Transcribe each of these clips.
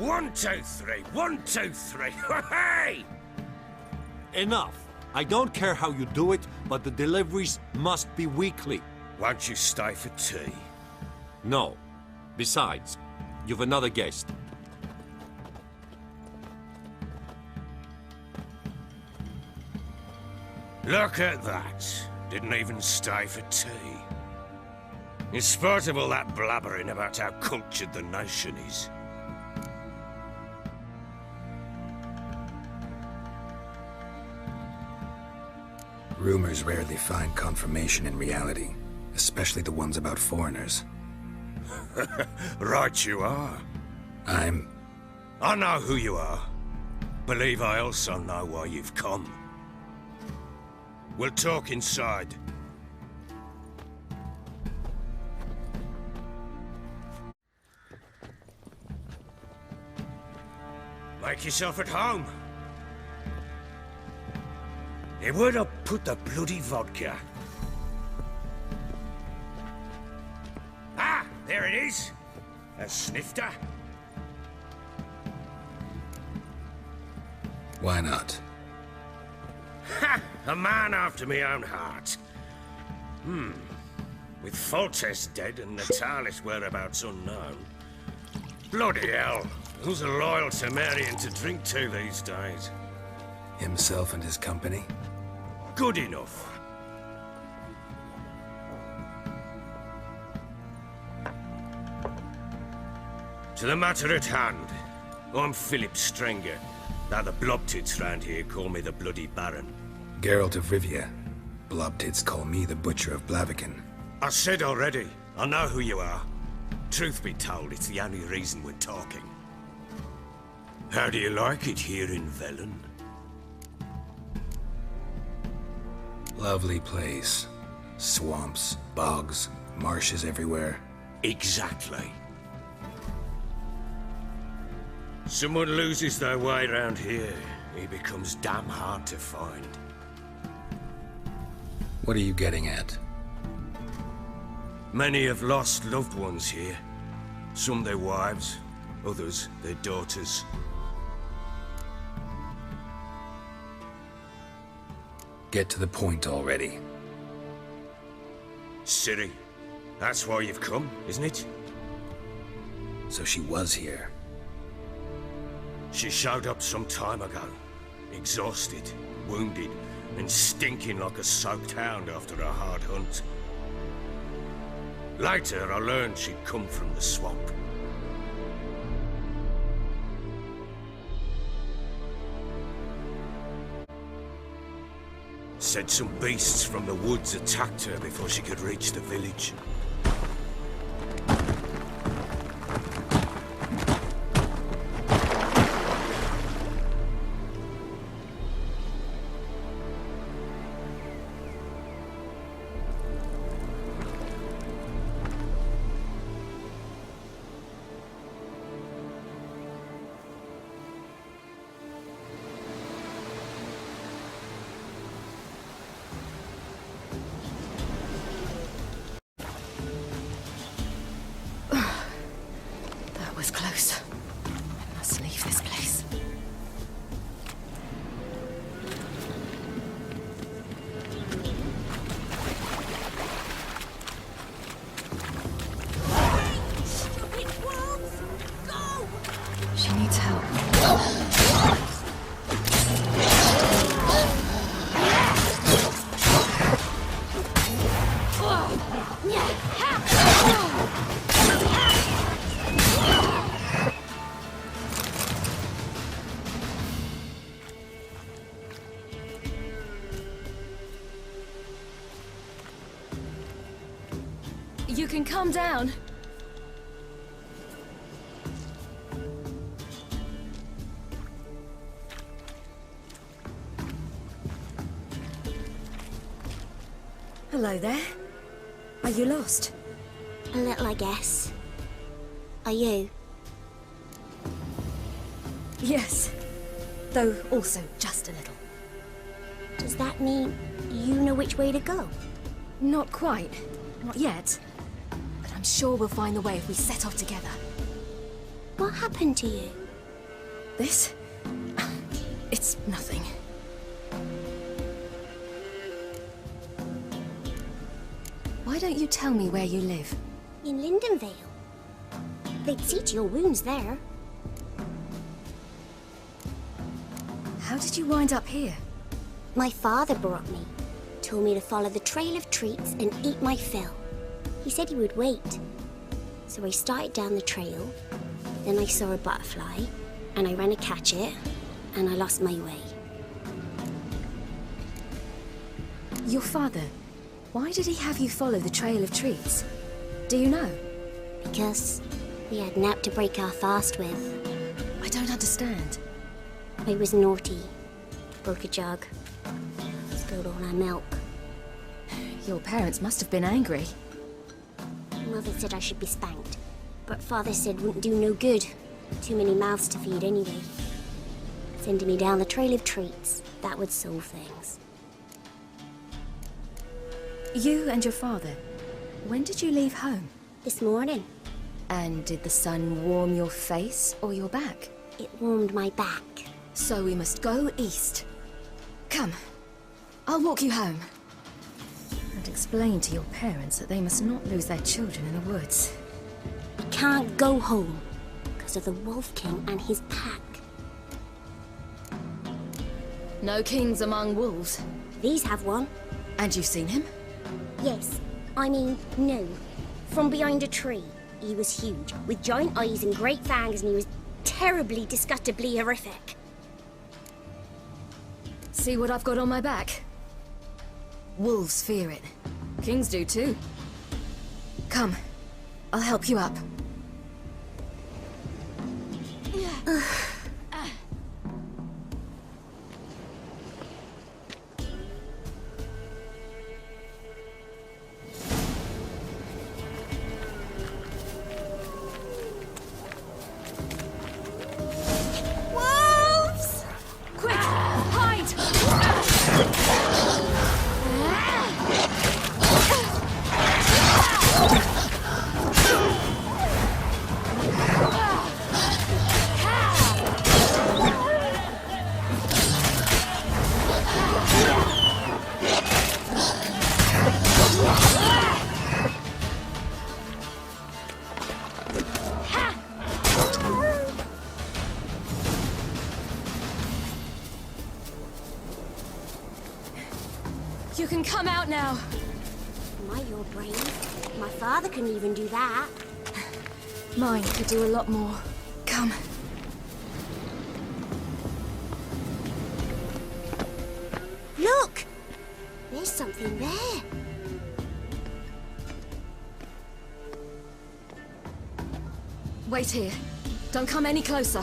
1, 2, 3. 1, 2, 3. Hey! Enough. I don't care how you do it, but the deliveries must be weekly. Won't you stay for tea? No. Besides, you've another guest. Look at that. Didn't even stay for tea. In spite of all that blabbering about how cultured the nation is. Rumors rarely find confirmation in reality, especially the ones about foreigners. Right you are. I know who you are. Believe I also know why you've come. We'll talk inside. Make yourself at home. Hey, where'd I put the bloody vodka? Ah, there it is. A snifter. Why not? Ha! A man after my own heart. With Foltest dead and Natalis' whereabouts unknown. Bloody hell. Who's loyal to Marion to drink to these days? Himself and his company? Good enough. To the matter at hand. I'm Philip Strenger. Now the blobtits round here call me the Bloody Baron. Geralt of Rivia. Blobtits call me the Butcher of Blaviken. I said already, I know who you are. Truth be told, it's the only reason we're talking. How do you like it here in Velen? Lovely place. Swamps, bogs, marshes everywhere. Exactly. Someone loses their way around here, he becomes damn hard to find. What are you getting at? Many have lost loved ones here. Some their wives, others their daughters. Get to the point already. Ciri, that's why you've come, isn't it? So she was here. She showed up some time ago. Exhausted, wounded, and stinking like a soaked hound after a hard hunt. Later, I learned she'd come from the swamp. Said some beasts from the woods attacked her before she could reach the village. Was close. I must leave this place. Stupid wolves! Go! She needs help. You can calm down. Hello there. Are you lost? A little, I guess. Are you? Yes. Though also just a little. Does that mean you know which way to go? Not quite. Not yet. But I'm sure we'll find the way if we set off together. What happened to you? This? It's nothing. Why don't you tell me where you live? In Lindenvale. They'd see to your wounds there. How did you wind up here? My father brought me. Told me to follow the trail of treats and eat my fill. He said he would wait. So I started down the trail. Then I saw a butterfly, and I ran to catch it, and I lost my way. Your father, why did he have you follow the trail of treats? Do you know? Because we had nap to break our fast with. I don't understand. I was naughty. Broke a jug. Spilled all our milk. Your parents must have been angry. Mother said I should be spanked. But Father said wouldn't do no good. Too many mouths to feed anyway. Sending me down the trail of treats. That would solve things. You and your father, when did you leave home? This morning. And did the sun warm your face or your back? It warmed my back. So we must go east. Come, I'll walk you home. And explain to your parents that they must not lose their children in the woods. We can't go home because of the Wolf King and his pack. No kings among wolves. These have one. And you've seen him? Yes. I mean, no. From behind a tree. He was huge, with giant eyes and great fangs, and he was terribly, disgustingly horrific. See what I've got on my back? Wolves fear it. Kings do too. Come, I'll help you up. Wolves! Quick, hide! You can come out now. Am I your brain? My father can even do that. Mine could do a lot more. Come. Look! There's something there. Wait here. Don't come any closer.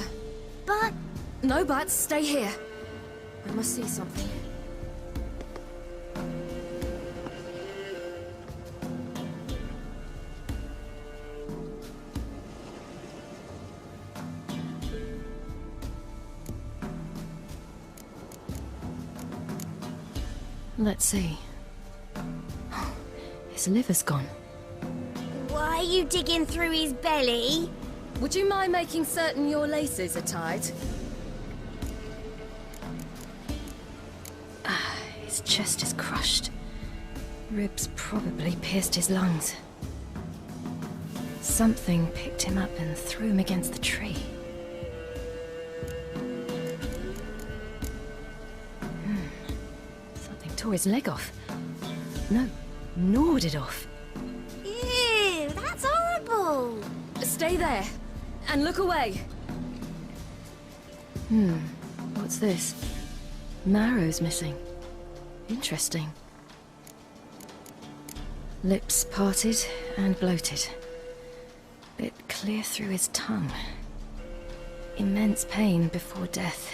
But No buts, stay here. I must see something. Let's see. His liver's gone. why are you digging through his belly? Would you mind making certain your laces are tied? His chest is crushed. Ribs probably pierced his lungs. Something picked him up and threw him against the tree. Something tore his leg off. No, gnawed it off. Ew, that's horrible. Stay there, and look away. What's this? Marrow's missing. Interesting. Lips parted and bloated. Bit clear through his tongue. Immense pain before death.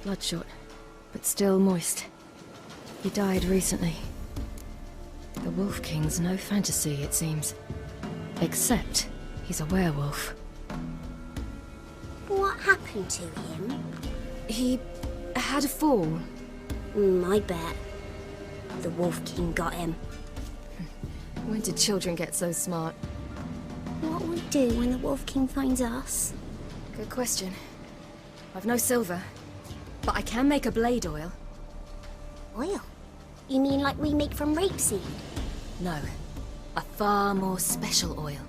Bloodshot, but still moist. He died recently. The Wolf King's no fantasy, it seems. Except he's a werewolf. What happened to him? He had a fall. I bet. The Wolf King got him. When did children get so smart? What will we do when the Wolf King finds us? Good question. I've no silver, but I can make a blade oil. Oil? You mean like we make from rapeseed? No, a far more special oil.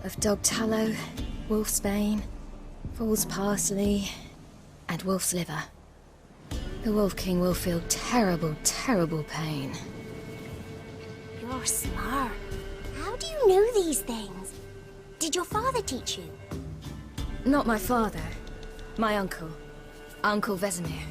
Of dog tallow, wolf's bane, fool's parsley, and wolf's liver. The Wolf King will feel terrible, terrible pain. You're smart. How do you know these things? Did your father teach you? Not my father. My uncle. Uncle Vesemir.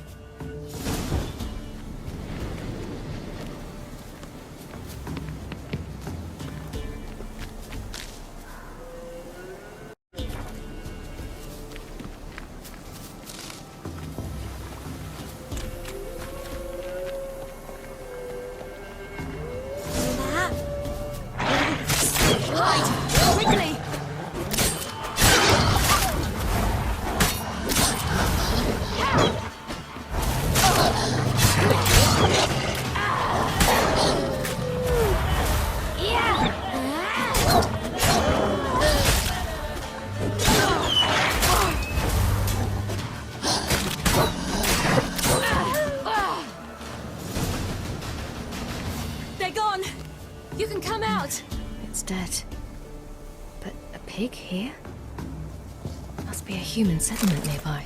You can come out! It's dead. But a pig here? Must be a human settlement nearby.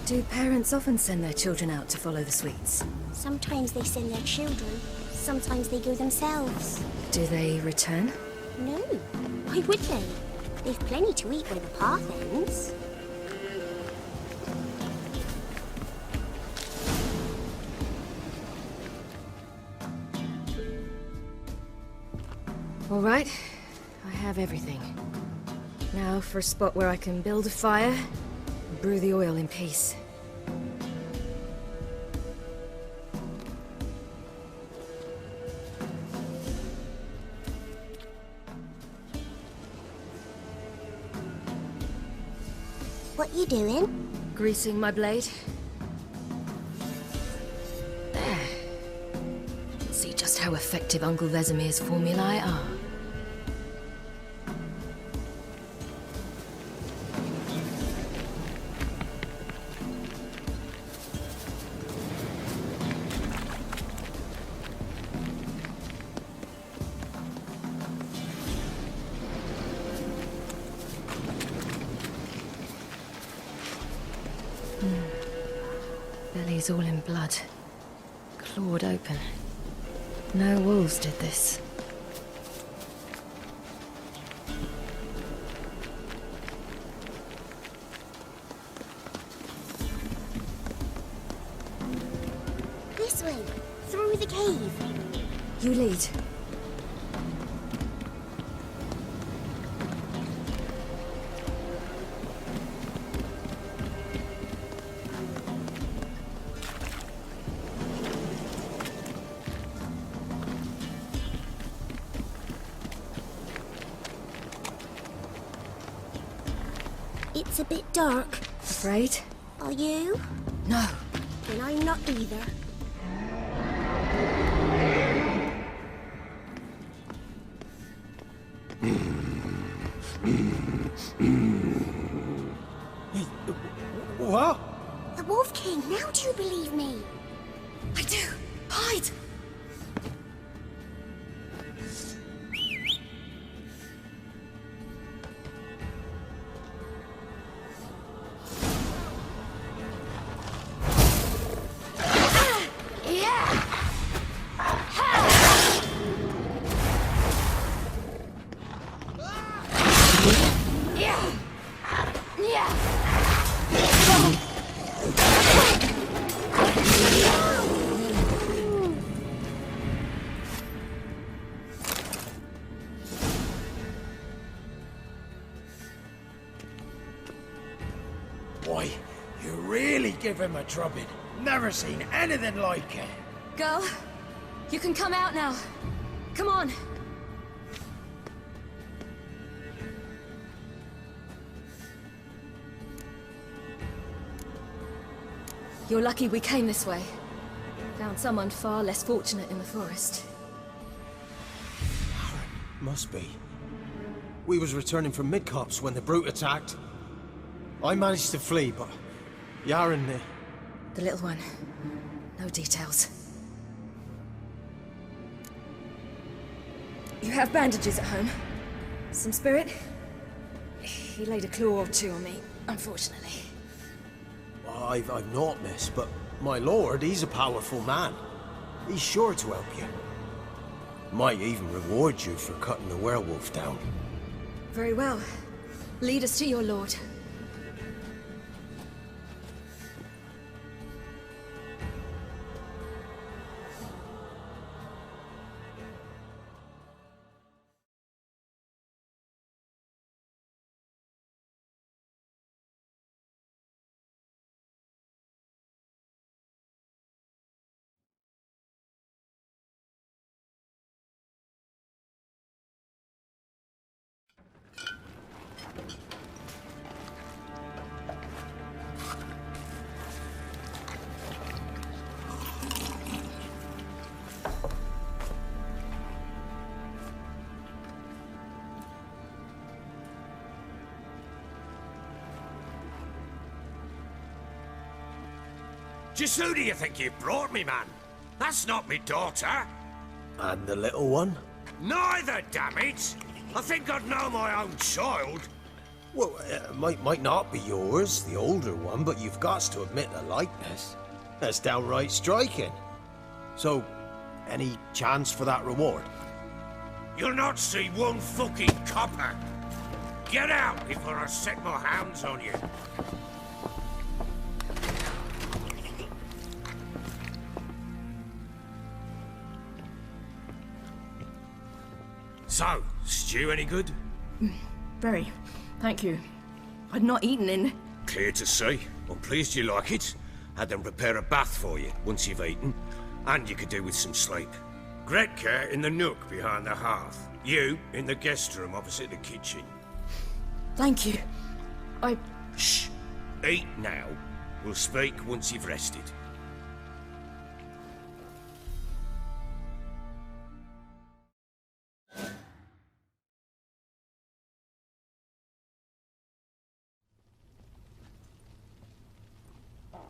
Do parents often send their children out to follow the sweets? Sometimes they send their children. Sometimes they go themselves. Do they return? No. Why would they? They've plenty to eat where the path ends. All right. I have everything. Now for a spot where I can build a fire and brew the oil in peace. What you doing? Greasing my blade. There. See just how effective Uncle Vesemir's formulae are. Belly's all in blood. Clawed open. No wolves did this. This way, through the cave. You lead. It's a bit dark. Afraid? Are you? No. Then I'm not either. What? The Wolf King, now do you believe me? I do. Hide! Boy, you really give him a drubbing. Never seen anything like it. Girl, you can come out now. Come on. You're lucky we came this way. Found someone far less fortunate in the forest. Must be. We was returning from Midcops when the brute attacked. I managed to flee, but Yaren... The little one. No details. You have bandages at home? Some spirit? He laid a claw or two on me, unfortunately. I've not, miss, but my lord, he's a powerful man. He's sure to help you. Might even reward you for cutting the werewolf down. Very well. Lead us to your lord. Just who do you think you brought me, man? That's not me daughter. And the little one? Neither, damn it! I think I'd know my own child. Well, might not be yours, the older one, but you've got to admit the likeness. That's downright striking. So, any chance for that reward? You'll not see one fucking copper. Get out before I set my hounds on you. So, stew any good? Very. Thank you. I'd not eaten in... Clear to see. I'm pleased you like it. Had them prepare a bath for you once you've eaten. And you could do with some sleep. Gretka in the nook behind the hearth. You in the guest room opposite the kitchen. Thank you. Shh. Eat now. We'll speak once you've rested.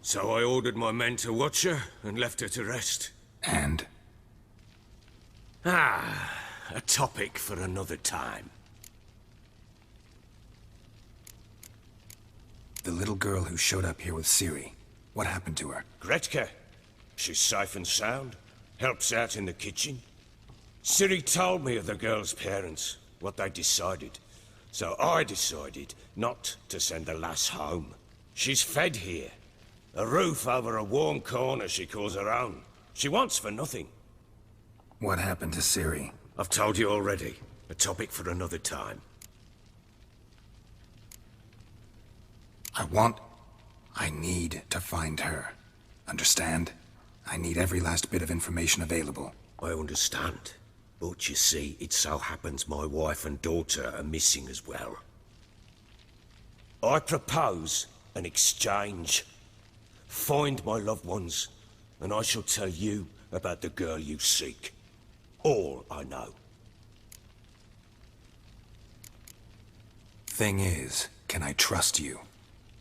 So I ordered my men to watch her and left her to rest. And? A topic for another time. The little girl who showed up here with Ciri. What happened to her? Gretka. She's safe and sound. Helps out in the kitchen. Ciri told me of the girl's parents, what they decided. So I decided not to send the lass home. She's fed here. A roof over a warm corner she calls her own. She wants for nothing. What happened to Ciri? I've told you already. A topic for another time. I need to find her. Understand? I need every last bit of information available. I understand. But you see, it so happens my wife and daughter are missing as well. I propose an exchange. Find my loved ones, and I shall tell you about the girl you seek. All I know. Thing is, can I trust you?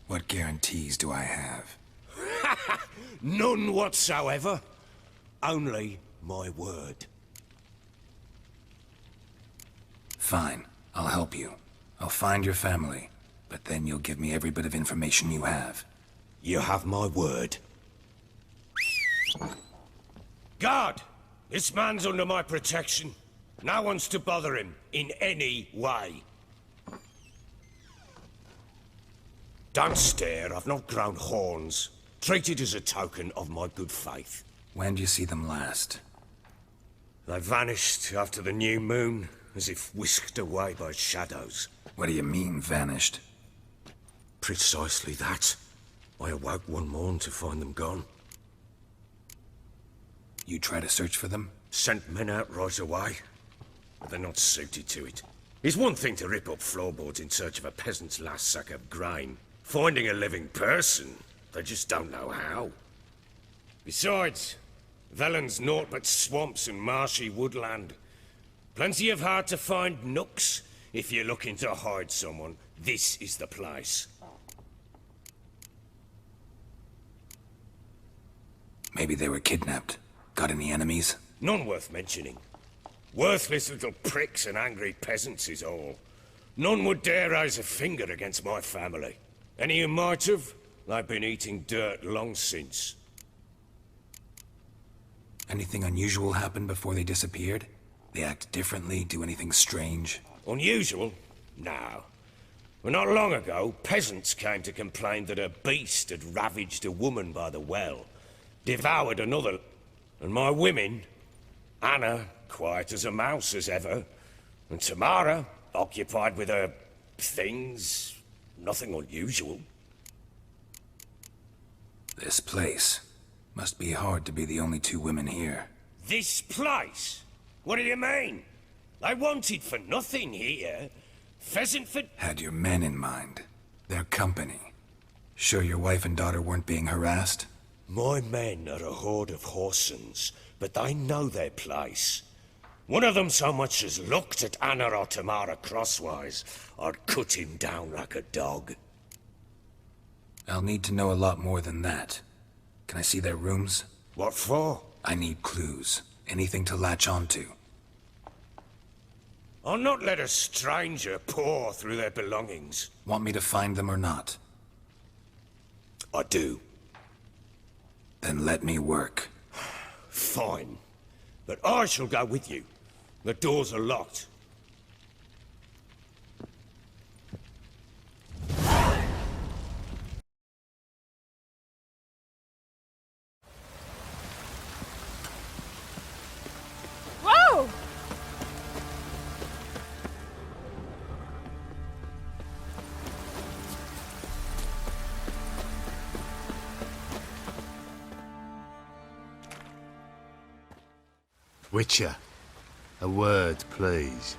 What guarantees do I have? None whatsoever. Only my word. Fine, I'll help you. I'll find your family, but then you'll give me every bit of information you have. You have my word. Guard! This man's under my protection. No one's to bother him in any way. Don't stare, I've not grown horns. Treat it as a token of my good faith. When do you see them last? They vanished after the new moon, as if whisked away by shadows. What do you mean, vanished? Precisely that. I awoke one morn to find them gone. You try to search for them? Sent men out right away, but they're not suited to it. It's one thing to rip up floorboards in search of a peasant's last sack of grain. Finding a living person, they just don't know how. Besides, Velen's naught but swamps and marshy woodland. Plenty of hard-to-find nooks. If you're looking to hide someone, this is the place. Maybe they were kidnapped. Got any enemies? None worth mentioning. Worthless little pricks and angry peasants is all. None would dare raise a finger against my family. Any who might have, they've been eating dirt long since. Anything unusual happen before they disappeared? They act differently, do anything strange? Unusual? No. Well, not long ago, peasants came to complain that a beast had ravaged a woman by the well, devoured another, and my women, Anna, quiet as a mouse as ever, and Tamara, occupied with her things, nothing unusual. This place. Must be hard to be the only two women here. This place? What do you mean? They wanted for nothing here. Pheasant for... Had your men in mind. Their company. Sure your wife and daughter weren't being harassed? My men are a horde of horsens, but they know their place. One of them so much as looked at Anna or Tamara crosswise, I'd cut him down like a dog. I'll need to know a lot more than that. Can I see their rooms? What for? I need clues. Anything to latch onto. I'll not let a stranger pore through their belongings. Want me to find them or not? I do. Then let me work. Fine. But I shall go with you. The doors are locked. Whoa! Witcher, a word, please.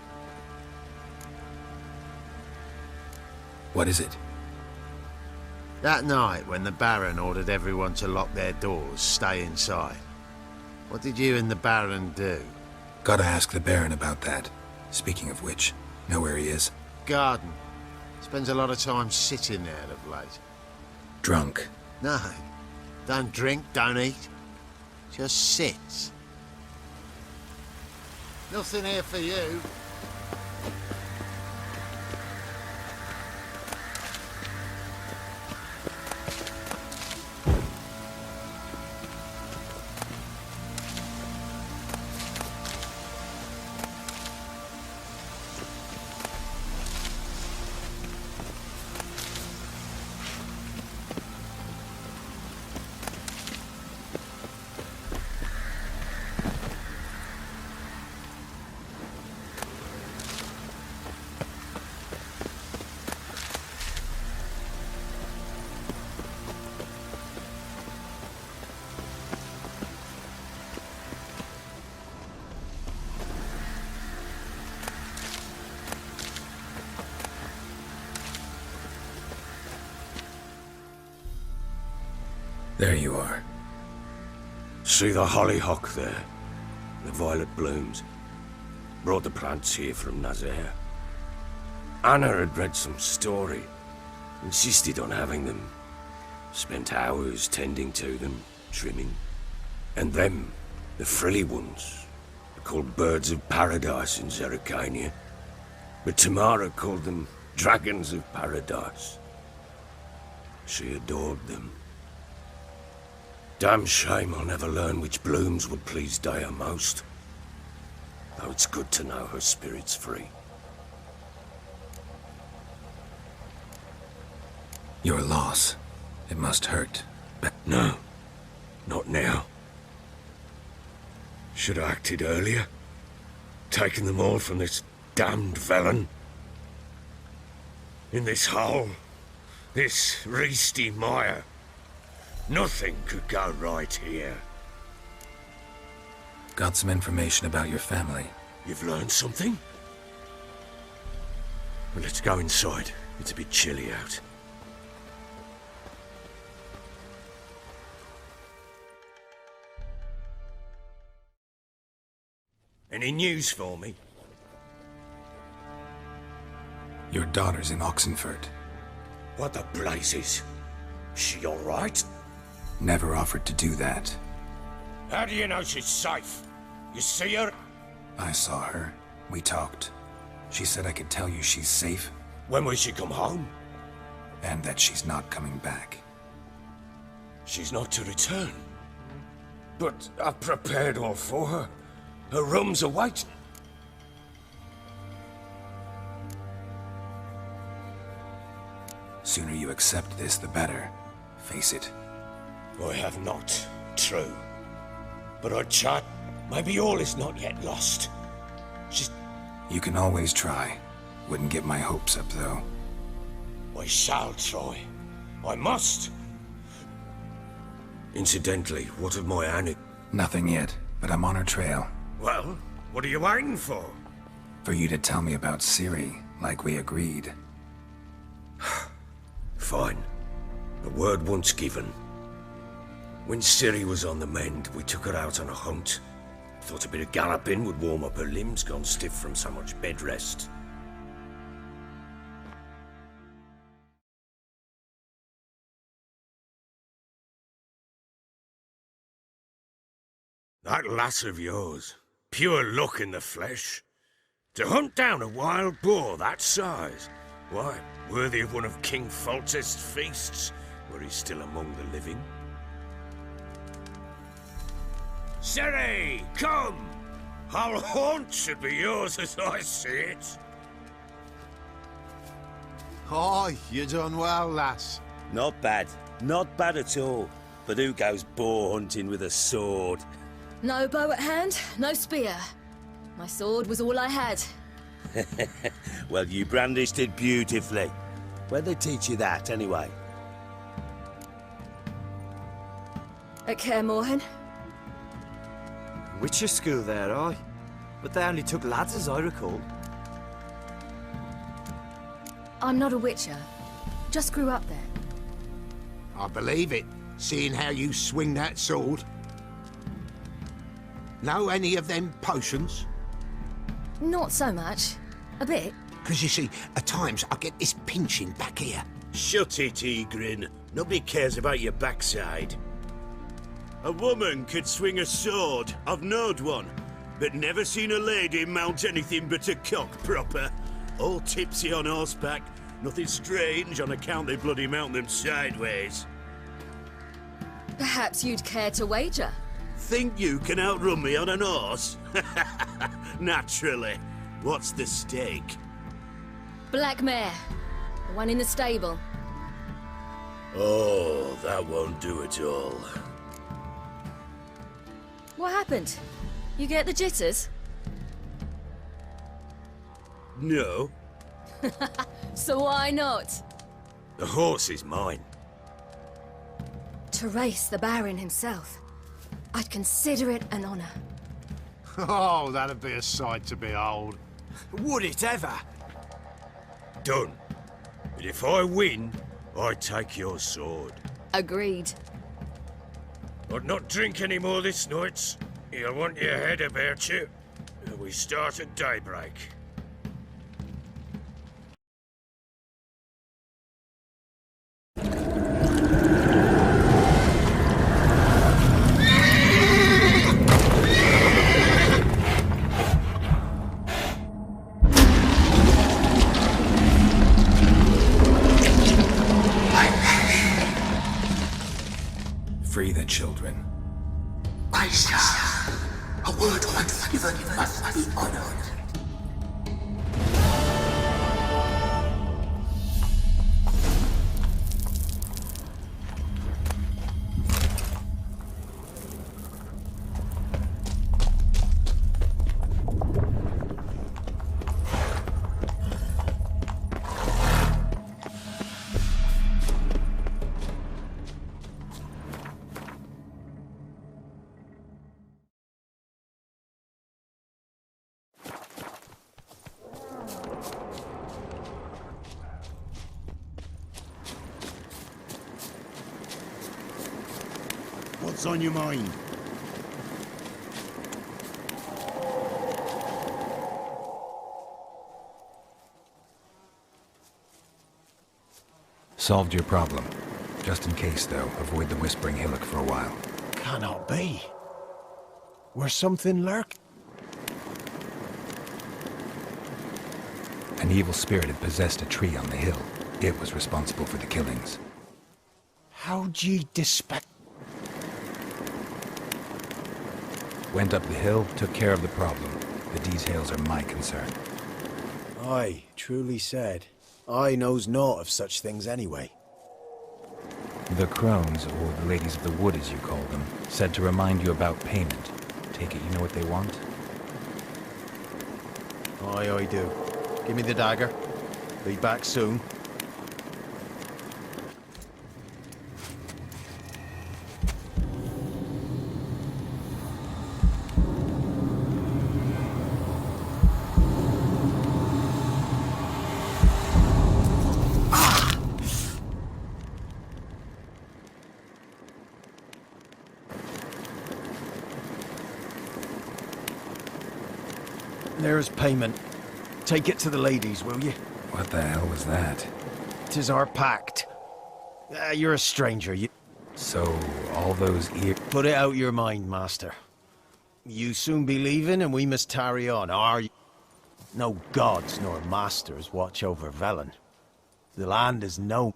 What is it? That night when the Baron ordered everyone to lock their doors, stay inside. What did you and the Baron do? Gotta ask the Baron about that. Speaking of which, know where he is? Garden. Spends a lot of time sitting there of late. Drunk. No. Don't drink, don't eat. Just sits. Nothing here for you. There you are. See the hollyhock there? The violet blooms. Brought the plants here from Nazaire. Anna had read some story. Insisted on having them. Spent hours tending to them, trimming. And them, the frilly ones, are called birds of paradise in Zerrikania. But Tamara called them dragons of paradise. She adored them. Damn shame I'll never learn which blooms would please Dea most. Though it's good to know her spirit's free. Your loss. It must hurt. But No, not now. Should have acted earlier. Taken them all from this damned Velen. In this hole, this reesty mire. Nothing could go right here. got some information about your family. You've learned something? Well, let's go inside. It's a bit chilly out. Any news for me? Your daughter's in Oxenford. What the blazes? She all right? Never offered to do that. How do you know she's safe? You see her? I saw her. We talked. She said I could tell you she's safe, When will she come home? and that she's not coming back. She's not to return. But I've prepared all for her. Her room's awaiting. Sooner you accept this, the better. Face it. I have not, true. But our chat, maybe all is not yet lost. She's... You can always try. Wouldn't get my hopes up, though. I shall try. I must. Incidentally, what of my Annie? Nothing yet, but I'm on her trail. Well, what are you waiting for? For you to tell me about Ciri, like we agreed. Fine. The word once given. When Ciri was on the mend, we took her out on a hunt. Thought a bit of galloping would warm up her limbs gone stiff from so much bed rest. That lass of yours, pure luck in the flesh. To hunt down a wild boar that size, why, worthy of one of King Foltest's feasts, were he still among the living. Ciri, come! Our haunt should be yours as I see it. Aye, you done well, lass. Not bad. Not bad at all. But who goes boar hunting with a sword? No bow at hand, no spear. My sword was all I had. Well, you brandished it beautifully. Where'd they teach you that, anyway? At Kaer Morhen. Witcher school there, aye. But they only took lads, as I recall. I'm not a witcher. Just grew up there. I believe it, seeing how you swing that sword. Know any of them potions? Not so much. A bit. Because you see, at times I get this pinching back here. Shut it, Egrin. Nobody cares about your backside. A woman could swing a sword. I've knowed one. But never seen a lady mount anything but a cock proper. All tipsy on horseback. Nothing strange on account they bloody mount them sideways. Perhaps you'd care to wager? Think you can outrun me on an horse? Naturally. What's the stake? Black mare. The one in the stable. Oh, that won't do at all. What happened? You get the jitters? No. So why not? The horse is mine. To race the Baron himself. I'd consider it an honor. Oh, that'd be a sight to behold. Would it ever? Done. But if I win, I take your sword. Agreed. I'd not drink any more this night. You'll want your head about you. We start at daybreak. Free the children. Maester, a word once given must be honored. What's on your mind? Solved your problem. Just in case, though, avoid the Whispering Hillock for a while. Cannot be. Where something lurked. An evil spirit had possessed a tree on the hill. It was responsible for the killings. How'd ye dispect? Went up the hill, took care of the problem. The details are my concern. Aye, truly said. I knows naught of such things anyway. The crones, or the ladies of the wood as you call them, said to remind you about payment. Take it you know what they want? Aye, I do. Give me the dagger. Be back soon. There's payment. Take it to the ladies, will you? What the hell was that? 'Tis our pact. You're a stranger, you... So, all those ears... Put it out your mind, master. You soon be leaving, and we must tarry on, are you? No gods nor masters watch over Velen. The land is no...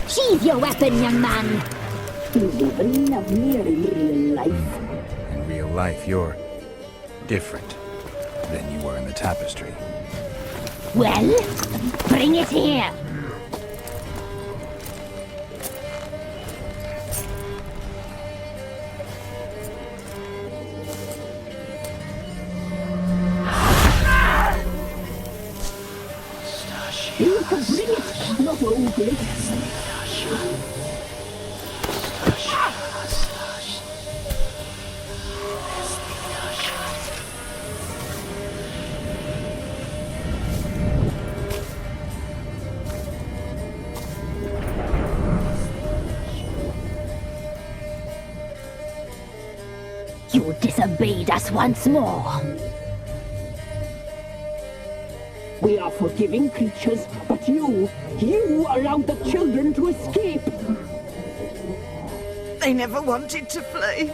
Sheathe your weapon, young man. You even love me in real life. In real life, you're... different than you were in the tapestry. Well, bring it here. You can bring it, not only. You disobeyed us once more. We are forgiving creatures, but you allowed the children to escape. They never wanted to flee.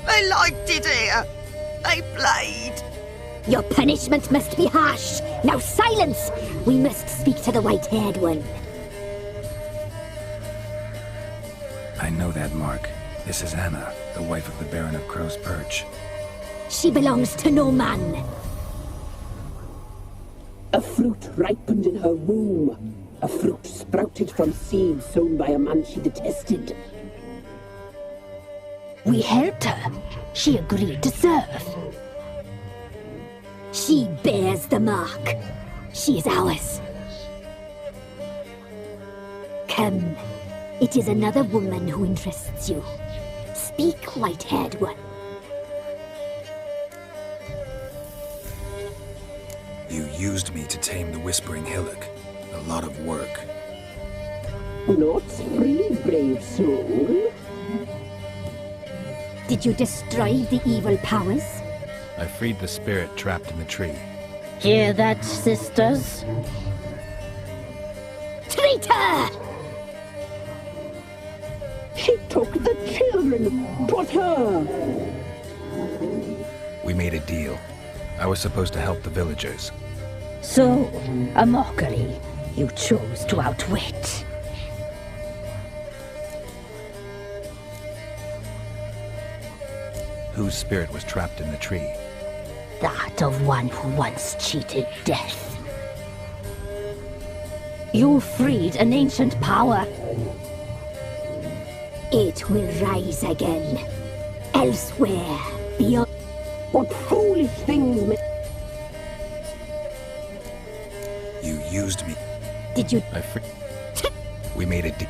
They liked it here. They played. Your punishment must be harsh. Now silence! We must speak to the white-haired one. I know that mark. This is Anna, the wife of the Baron of Crow's Perch. She belongs to no man. A fruit ripened in her womb. A fruit sprouted from seeds sown by a man she detested. We helped her. She agreed to serve. She bears the mark. She is ours. Come. It is another woman who interests you. Speak, white-haired one. You used me to tame the Whispering Hillock. A lot of work. Not free, brave soul. Did you destroy the evil powers? I freed the spirit trapped in the tree. Hear that, sisters? Traitor! She took the children. 'Twas her. We made a deal. I was supposed to help the villagers. So, a mockery you chose to outwit. Whose spirit was trapped in the tree? That of one who once cheated death. You freed an ancient power. It will rise again. Elsewhere, beyond. What foolish things You used me. Did you? We made a deal.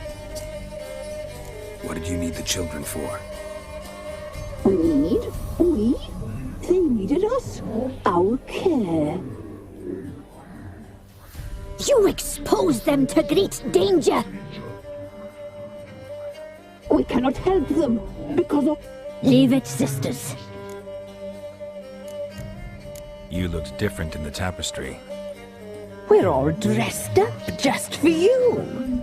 What did you need the children for? need? We? They needed us. Our care. You exposed them to great danger. We cannot help them because of... Leave it, sisters. You looked different in the tapestry. We're all dressed up just for you.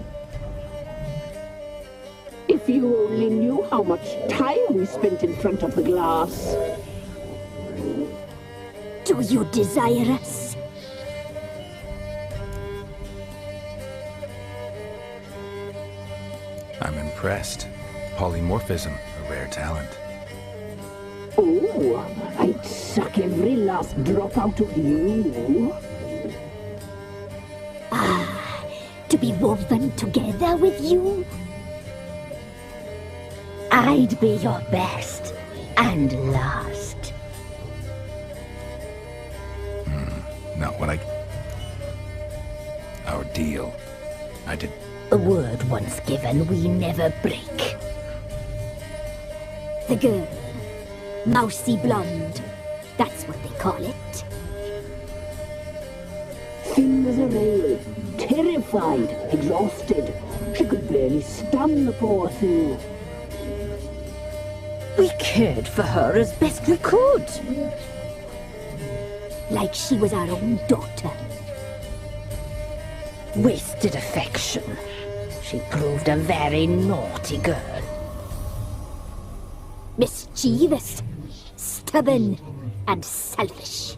If you only knew how much time we spent in front of the glass. Do you desire us? I'm impressed. Polymorphism, a rare talent. Oh, I'd suck every last drop out of you. Ah, to be woven together with you? I'd be your best and last. Not what Our deal. I did... A word once given, we never break. The girl. Mousy blonde. That's what they call it. Thin as a rail, terrified, exhausted. She could barely stand, the poor thing. We cared for her as best we could. Like she was our own daughter. Wasted affection. She proved a very naughty girl. Mischievous, stubborn, and selfish.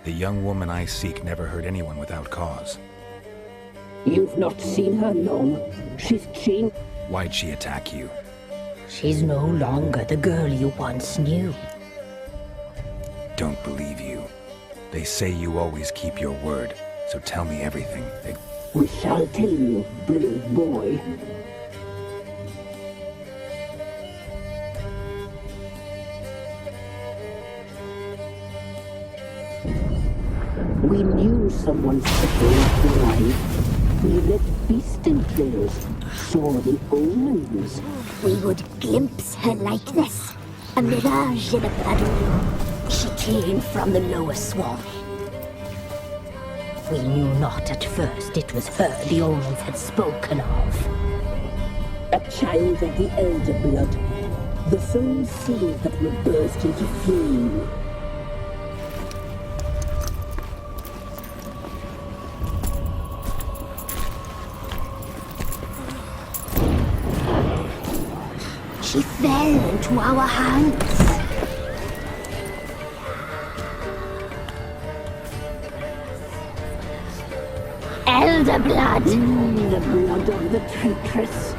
The young woman I seek never hurt anyone without cause. You've not seen her long. She's changed. Why'd she attack you? She's no longer the girl you once knew. Don't believe you. They say you always keep your word, so tell me everything. We shall tell you, brave boy. We knew someone supposed to arrive. We read beast enclosures, saw the omens. We would glimpse her like this, a mirage in a puddle. She came from the lower swamp. We knew not at first it was her the omens had spoken of. A child of the elder blood, the soul seed that will burst into flame. She fell into our hands. Elder blood! The blood of the traitress.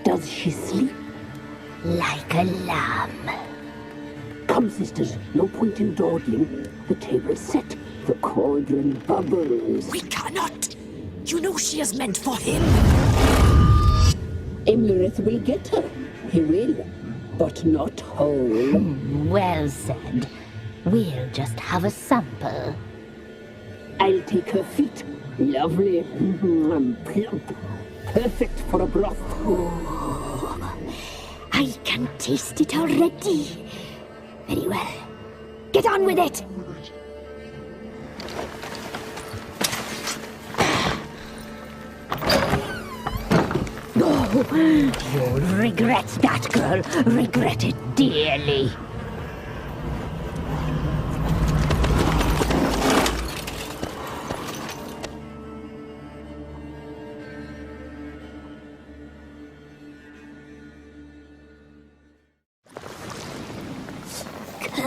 Does she sleep? Like a lamb. Come, sisters, no point in dawdling. The table's set. The cauldron bubbles. We cannot! You know she is meant for him! Imlerith will get her. He will. But not whole. Well said. We'll just have a sample. I'll take her feet. Lovely. Plump. Perfect for a broth. Oh, I can taste it already. Very well. Get on with it! You'll regret that, girl. Regret it dearly.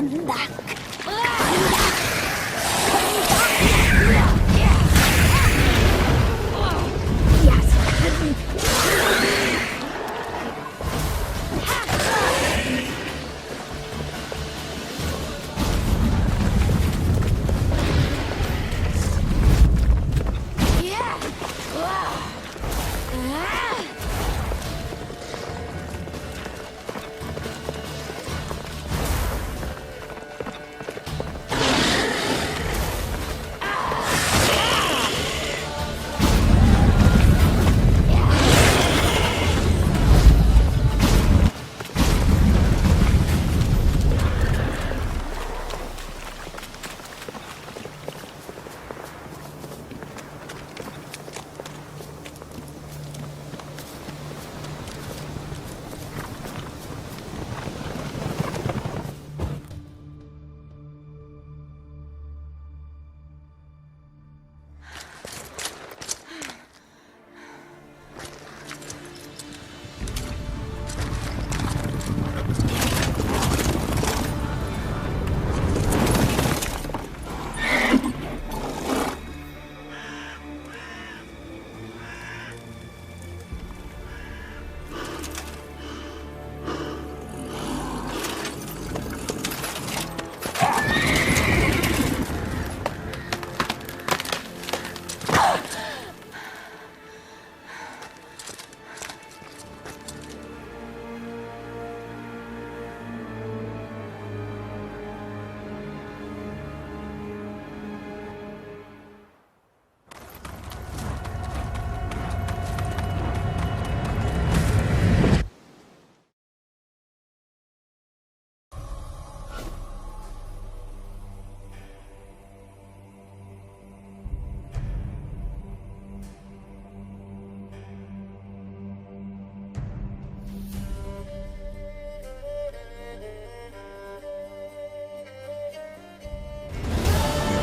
Come back.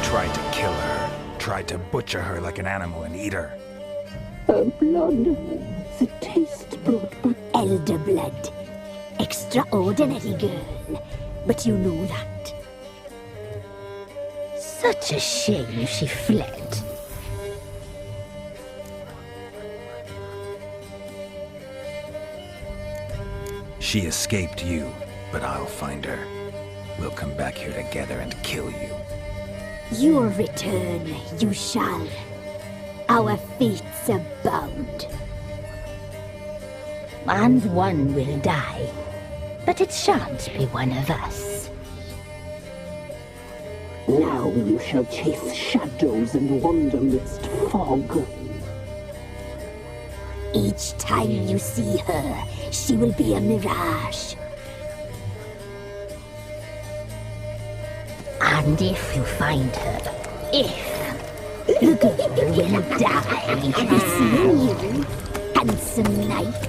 Tried to kill her. Tried to butcher her like an animal and eat her. Her blood. The taste brought back elder blood. Extraordinary girl. But you know that. Such a shame she fled. She escaped you, but I'll find her. We'll come back here together and kill you. Your return, you shall. Our fates are bound. And one will die, but it shan't be one of us. Now you shall chase shadows and wander midst fog. Each time you see her, she will be a mirage. And if you find her, the girl will die seeing you, handsome knight.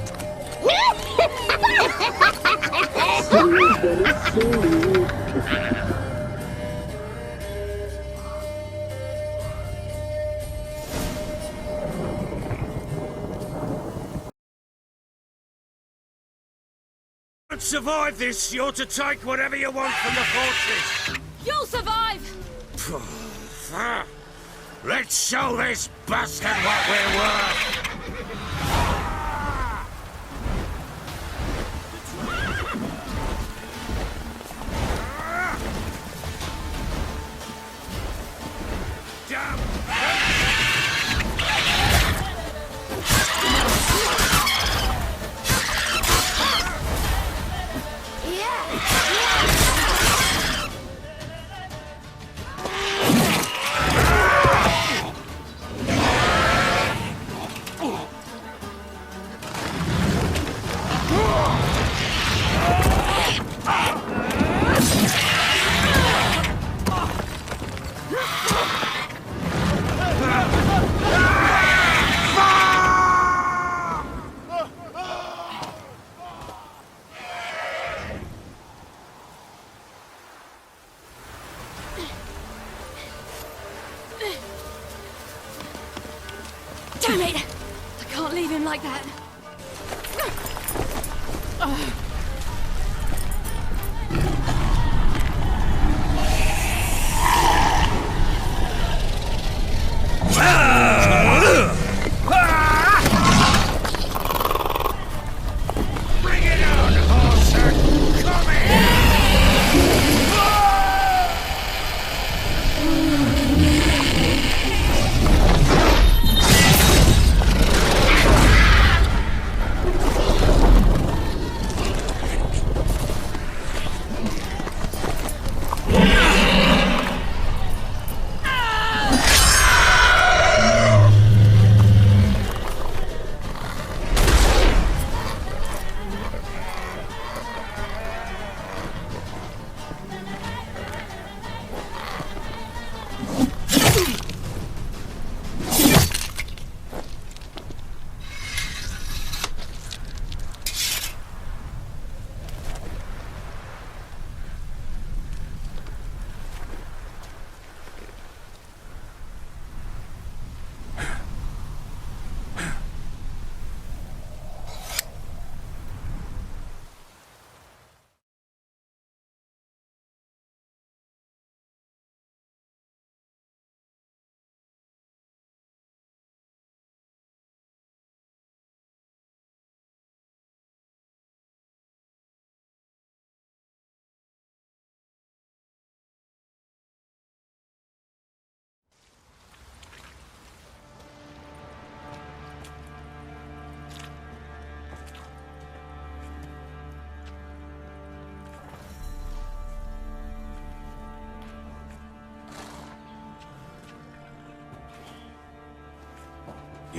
To survive this, you're to take whatever you want from the fortress. You'll survive! Let's show this bastard what we're worth! Damn it! I can't leave him like that.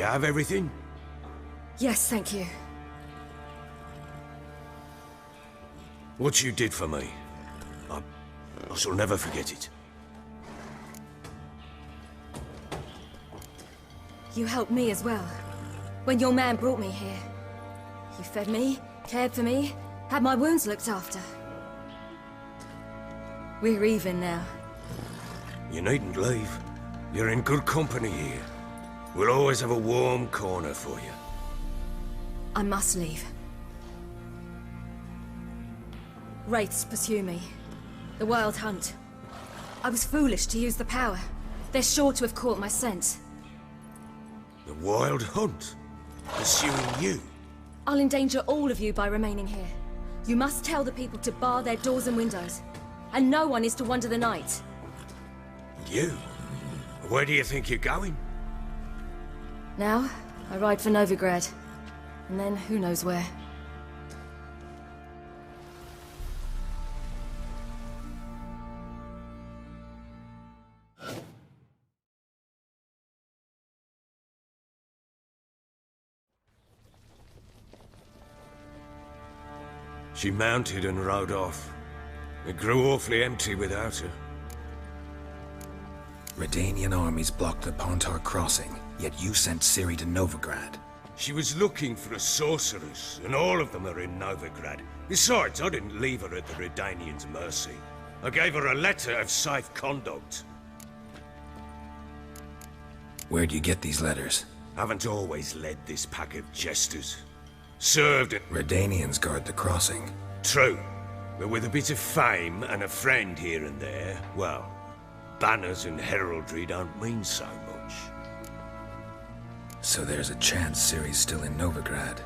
You have everything? Yes, thank you. What you did for me, I shall never forget it. You helped me as well. When your man brought me here. You fed me, cared for me, had my wounds looked after. We're even now. You needn't leave. You're in good company here. We'll always have a warm corner for you. I must leave. Wraiths pursue me. The Wild Hunt. I was foolish to use the power. They're sure to have caught my scent. The Wild Hunt? Pursuing you? I'll endanger all of you by remaining here. You must tell the people to bar their doors and windows. And no one is to wander the night. You? Where do you think you're going? Now, I ride for Novigrad. And then who knows where. She mounted and rode off. It grew awfully empty without her. Redanian armies blocked the Pontar crossing, yet you sent Ciri to Novigrad. She was looking for a sorceress, and all of them are in Novigrad. Besides, I didn't leave her at the Redanians' mercy. I gave her a letter of safe conduct. Where'd you get these letters? Haven't always led this pack of jesters. Served at... Redanians guard the crossing. True. But with a bit of fame and a friend here and there, well, banners and heraldry don't mean so much. So there's a chance Ciri's still in Novigrad.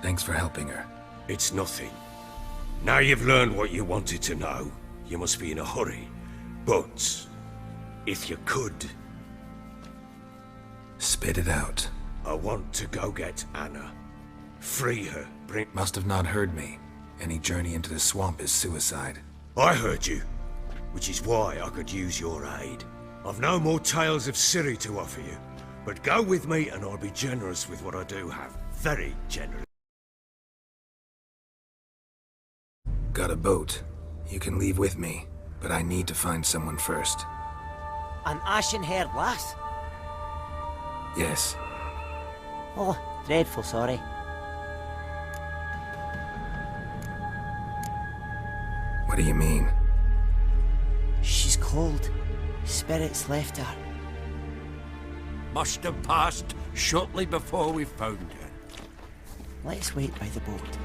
Thanks for helping her. It's nothing. Now you've learned what you wanted to know, you must be in a hurry. But, if you could... Spit it out. I want to go get Anna. Free her, bring... Must have not heard me. Any journey into the swamp is suicide. I heard you, which is why I could use your aid. I've no more tales of Ciri to offer you, but go with me and I'll be generous with what I do have. Very generous. Got a boat. You can leave with me, but I need to find someone first. An ashen-haired lass? Yes. Oh, dreadful sorry. What do you mean? She's cold. Spirits left her. Must have passed shortly before we found her. Let's wait by the boat.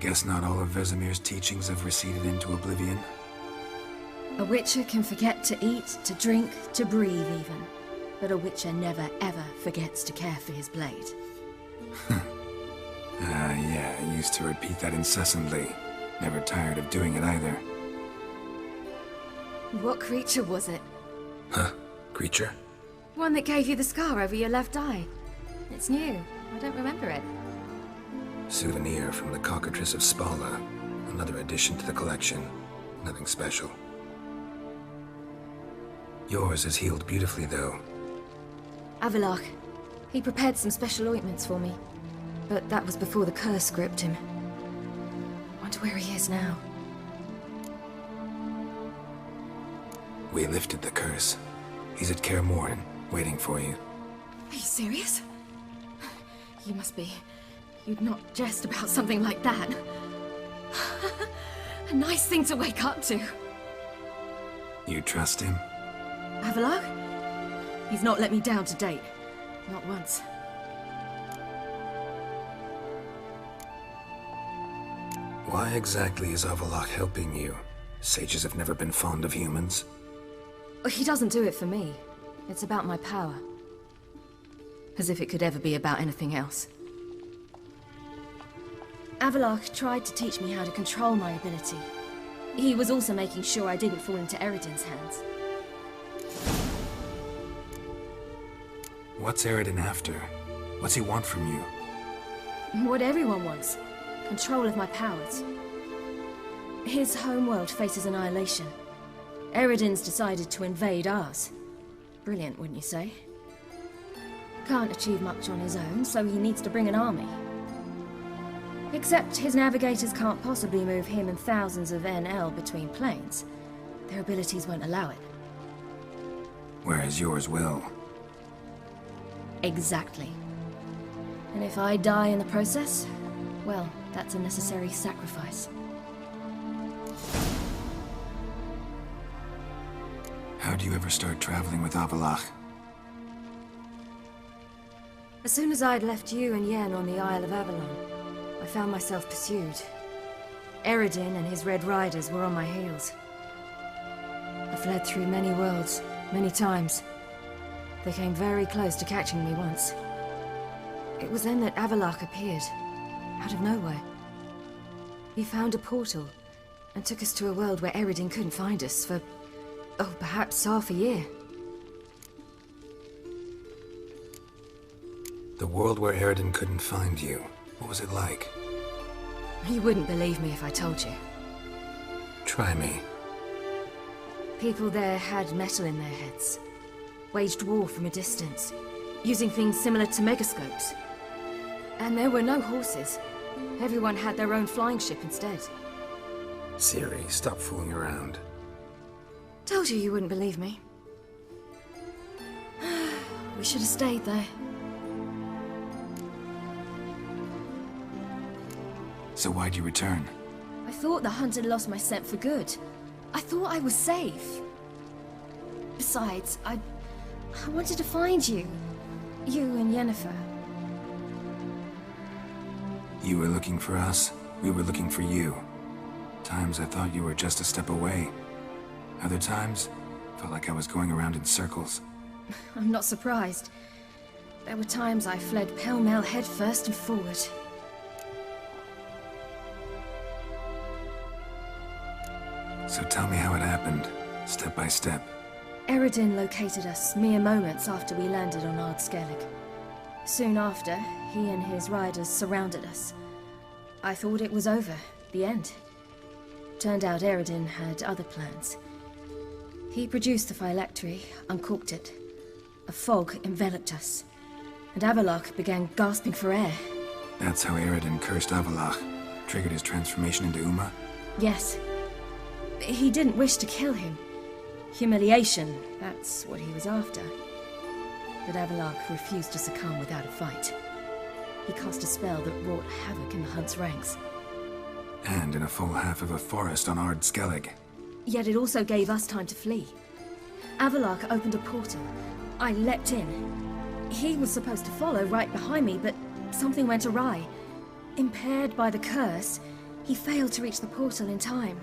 Guess not all of Vesemir's teachings have receded into oblivion. A witcher can forget to eat, to drink, to breathe even. But a witcher never ever forgets to care for his blade. Yeah, I used to repeat that incessantly. Never tired of doing it either. What creature was it? Huh? Creature? One that gave you the scar over your left eye. It's new. I don't remember it. Souvenir from the cockatrice of Spala. Another addition to the collection. Nothing special. Yours is healed beautifully, though. Avalok. He prepared some special ointments for me. But that was before the curse gripped him. Wonder where he is now. We lifted the curse. He's at Kaer Morhen, waiting for you. Are you serious? You must be. You'd not jest about something like that. A nice thing to wake up to. You trust him? Avalok? He's not let me down to date. Not once. Why exactly is Avalok helping you? Sages have never been fond of humans. He doesn't do it for me. It's about my power. As if it could ever be about anything else. Avalok tried to teach me how to control my ability. He was also making sure I didn't fall into Eredin's hands. What's Eredin after? What's he want from you? What everyone wants. Control of my powers. His homeworld faces annihilation. Eredin's decided to invade ours. Brilliant, wouldn't you say? Can't achieve much on his own, so he needs to bring an army. Except his navigators can't possibly move him and thousands of NL between planes. Their abilities won't allow it. Whereas yours will. Exactly. And if I die in the process, well, that's a necessary sacrifice. How'd you ever start traveling with Avalok? As soon as I'd left you and Yen on the Isle of Avalon, I found myself pursued. Eredin and his Red Riders were on my heels. I fled through many worlds, many times. They came very close to catching me once. It was then that Avalok appeared, out of nowhere. He found a portal, and took us to a world where Eredin couldn't find us for, oh, perhaps half a year. The world where Eredin couldn't find you. What was it like? You wouldn't believe me if I told you. Try me. People there had metal in their heads. Waged war from a distance, using things similar to megascopes. And there were no horses. Everyone had their own flying ship instead. Ciri, stop fooling around. Told you wouldn't believe me. We should have stayed there. So why'd you return? I thought the hunt had lost my scent for good. I thought I was safe. Besides, I wanted to find you. You and Yennefer. You were looking for us, we were looking for you. Times I thought you were just a step away. Other times, felt like I was going around in circles. I'm not surprised. There were times I fled pell-mell headfirst and forward. So tell me how it happened, step by step. Eredin located us mere moments after we landed on Ard Skellig. Soon after, he and his riders surrounded us. I thought it was over, the end. Turned out Eredin had other plans. He produced the phylactery, uncorked it. A fog enveloped us, and Avalok began gasping for air. That's how Eredin cursed Avalok, triggered his transformation into Uma? Yes. He didn't wish to kill him. Humiliation, that's what he was after. But Avalok refused to succumb without a fight. He cast a spell that wrought havoc in the hunt's ranks. And in a full half of a forest on Ard Skellig. Yet it also gave us time to flee. Avalok opened a portal. I leapt in. He was supposed to follow right behind me, but something went awry. Impaired by the curse, He failed to reach the portal in time.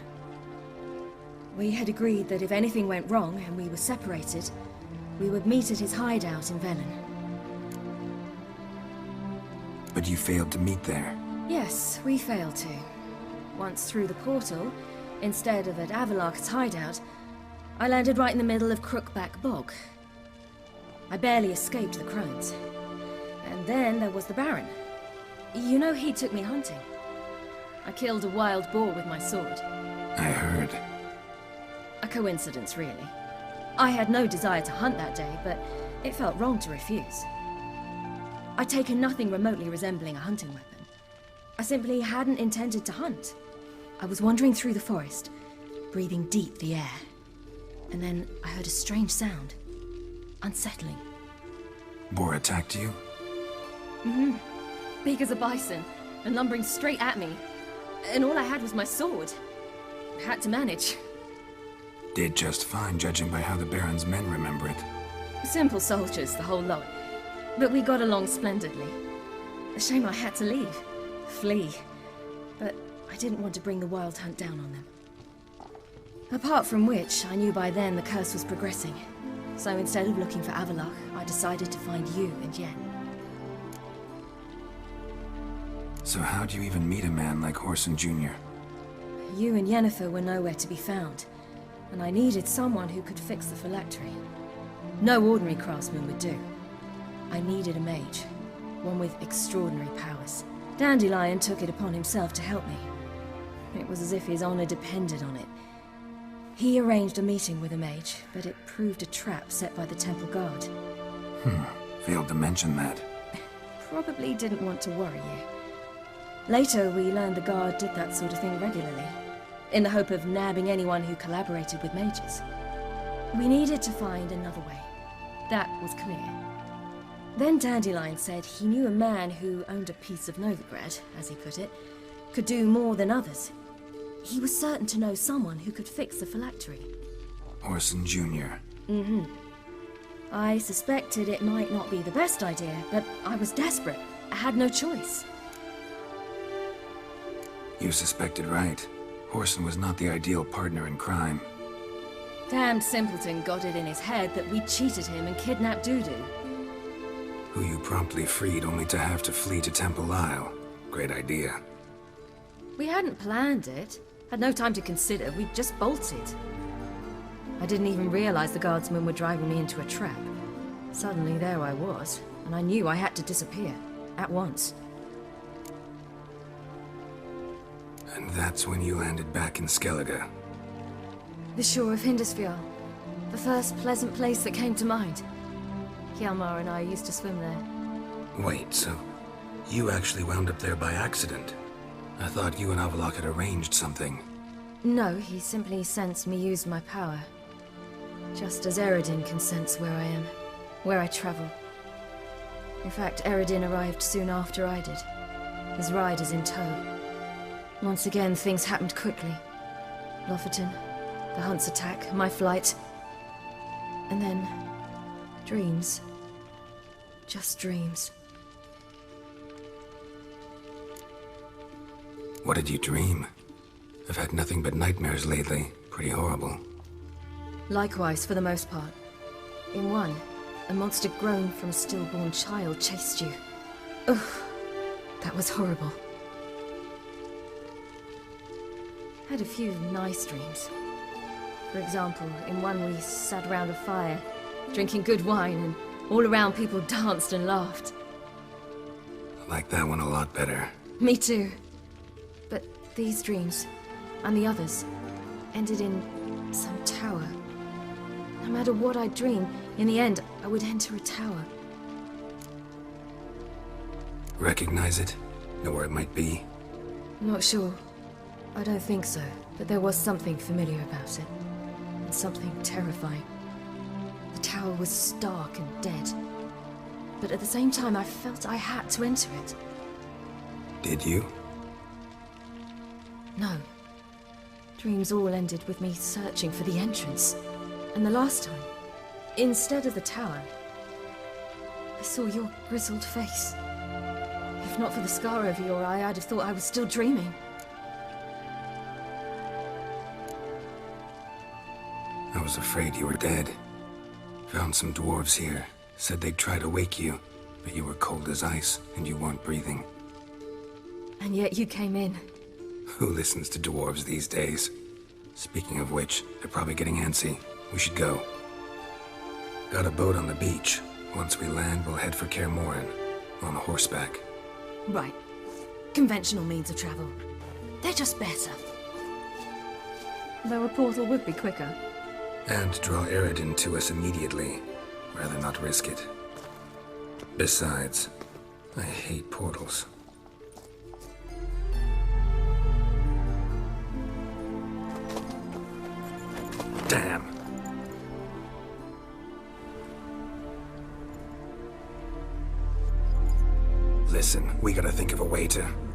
We had agreed that if anything went wrong and we were separated, we would meet at his hideout in Velen. But you failed to meet there. Yes, we failed to. Once through the portal, instead of at Avalok's hideout, I landed right in the middle of Crookback Bog. I barely escaped the crones. And then there was the Baron. You know, he took me hunting. I killed a wild boar with my sword. I heard. A coincidence, really. I had no desire to hunt that day, but it felt wrong to refuse. I'd taken nothing remotely resembling a hunting weapon. I simply hadn't intended to hunt. I was wandering through the forest, breathing deep the air. And then I heard a strange sound. Unsettling. Boar attacked you? Mm-hmm. Big as a bison, and lumbering straight at me. And all I had was my sword. I had to manage. Did just fine, judging by how the Baron's men remember it. Simple soldiers, the whole lot. But we got along splendidly. A shame I had to leave. Flee. But I didn't want to bring the wild hunt down on them. Apart from which, I knew by then the curse was progressing. So instead of looking for Avalok, I decided to find you and Yen. So how'd you even meet a man like Whoreson Jr.? You and Yennefer were nowhere to be found, and I needed someone who could fix the phylactery. No ordinary craftsman would do. I needed a mage, one with extraordinary powers. Dandelion took it upon himself to help me. It was as if his honor depended on it. He arranged a meeting with a mage, but it proved a trap set by the temple guard. Failed to mention that. Probably didn't want to worry you. Later, we learned the guard did that sort of thing regularly, in the hope of nabbing anyone who collaborated with mages. We needed to find another way. That was clear. Then Dandelion said he knew a man who owned a piece of Novigrad, as he put it, could do more than others. He was certain to know someone who could fix the phylactery. Whoreson Jr. Mm-hmm. I suspected it might not be the best idea, but I was desperate. I had no choice. You suspected right. Whoreson was not the ideal partner in crime. Damned simpleton got it in his head that we cheated him and kidnapped Dudu. Who you promptly freed only to have to flee to Temple Isle. Great idea. We hadn't planned it. Had no time to consider. We just bolted. I didn't even realize the guardsmen were driving me into a trap. Suddenly there I was, and I knew I had to disappear. At once. And that's when you landed back in Skellige. The shore of Hindisfjall. The first pleasant place that came to mind. Hjalmar and I used to swim there. Wait, so you actually wound up there by accident? I thought you and Avalok had arranged something. No, he simply sensed me use my power. Just as Eredin can sense where I am, where I travel. In fact, Eredin arrived soon after I did. His riders in tow. Once again, things happened quickly. Lofoten, the hunt's attack, my flight. And then... dreams. Just dreams. What did you dream? I've had nothing but nightmares lately. Pretty horrible. Likewise, for the most part. In one, a monster grown from a stillborn child chased you. Ugh, that was horrible. Had a few nice dreams. For example, in one we sat around a fire, drinking good wine, and all around people danced and laughed. I like that one a lot better. Me too. But these dreams, and the others, ended in some tower. No matter what I dreamed, in the end, I would enter a tower. Recognize it? Know where it might be? Not sure. I don't think so, but there was something familiar about it. And something terrifying. The tower was stark and dead. But at the same time, I felt I had to enter it. Did you? No. Dreams all ended with me searching for the entrance. And the last time, instead of the tower, I saw your grizzled face. If not for the scar over your eye, I'd have thought I was still dreaming. I was afraid you were dead. Found some dwarves here. Said they'd try to wake you, but you were cold as ice and you weren't breathing. And yet you came in. Who listens to dwarves these days? Speaking of which, they're probably getting antsy. We should go. Got a boat on the beach. Once we land, we'll head for Kaer Morhen. On horseback. Right. Conventional means of travel. They're just better. Though a portal would be quicker. And draw Eridan to us immediately. Rather not risk it. Besides, I hate portals. Damn. Listen, we gotta think of a way to...